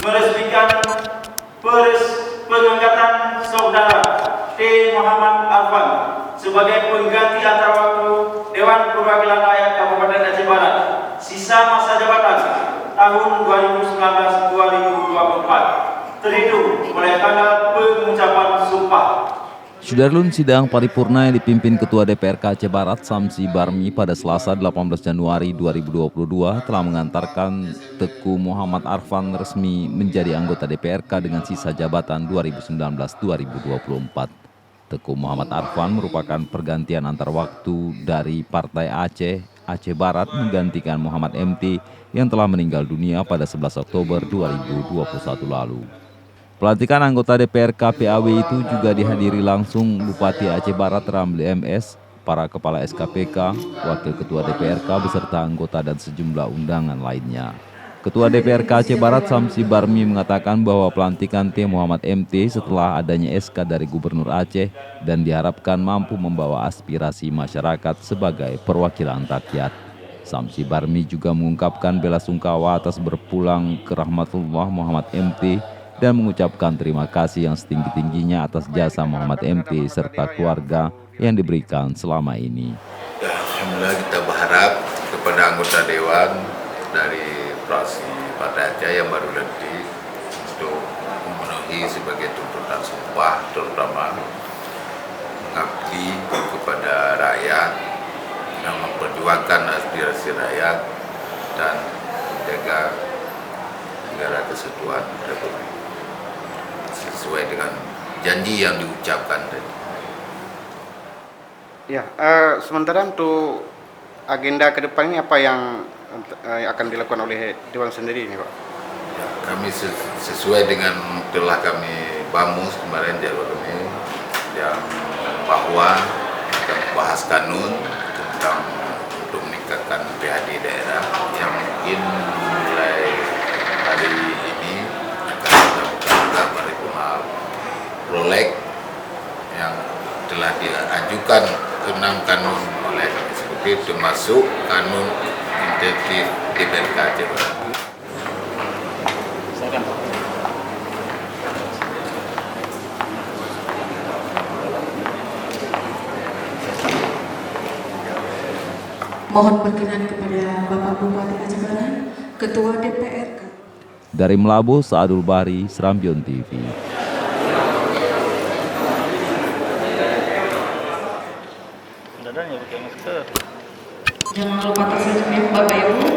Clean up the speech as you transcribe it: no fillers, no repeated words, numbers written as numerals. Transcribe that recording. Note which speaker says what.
Speaker 1: meresmikan pengangkatan Saudara T. Muhammad Arfan sebagai pengganti antar waktu Dewan Perwakilan Rakyat Kabupaten Aceh Barat sisa masa jabatan tahun 2019-2024 terhitung mulai tanggal pengucapan sumpah.
Speaker 2: Sudarlun sidang paripurna yang dipimpin Ketua DPRK Aceh Barat Samsi Barmi pada Selasa 18 Januari 2022 telah mengantarkan Teku Muhammad Arfan resmi menjadi anggota DPRK dengan sisa jabatan 2019-2024. Teku Muhammad Arfan merupakan pergantian antar waktu dari Partai Aceh Barat menggantikan Muhammad MT yang telah meninggal dunia pada 11 Oktober 2021 lalu. Pelantikan anggota DPRK PAW itu juga dihadiri langsung Bupati Aceh Barat Ramli MS, para kepala SKPK, Wakil Ketua DPRK beserta anggota dan sejumlah undangan lainnya. Ketua DPRK Aceh Barat Samsi Barmi mengatakan bahwa pelantikan T. Muhammad MT setelah adanya SK dari Gubernur Aceh dan diharapkan mampu membawa aspirasi masyarakat sebagai perwakilan rakyat. Samsi Barmi juga mengungkapkan bela sungkawa atas berpulang ke rahmatullah Muhammad MT dan mengucapkan terima kasih yang setinggi-tingginya atas jasa Muhammad MT serta keluarga yang diberikan selama ini.
Speaker 3: Alhamdulillah kita berharap kepada anggota Dewan dari fraksi Partai Aceh yang baru dilantik untuk memenuhi sebagai tuntutan sumpah, terutama mengabdi kepada rakyat dan memperjuangkan aspirasi rakyat dan menjaga negara kesatuan Republik sesuai dengan janji yang diucapkan tadi.
Speaker 4: Ya, sementara untuk agenda ke depan ini apa yang akan dilakukan oleh Dewan sendiri ini, Pak?
Speaker 3: Ya, kami sesuai dengan telah kami bamus kemarin jadwal kami yang bahwa kita membahas kanun tentang untuk meningkatkan PHD daerah yang mungkin mulai hari ini akan dilakukan paripurna proleg yang telah diajukan 6 kanun oleh eksekutif termasuk kanun insentif DPRK Aceh Barat.
Speaker 5: Mohon perkenan kepada Bapak Bupati Aceh Barat, Ketua DPRK.
Speaker 2: Dari Melabu, Saadul Bari, Serambion TV.
Speaker 5: Jangan lupa tersenyum ya Bapak Ibu.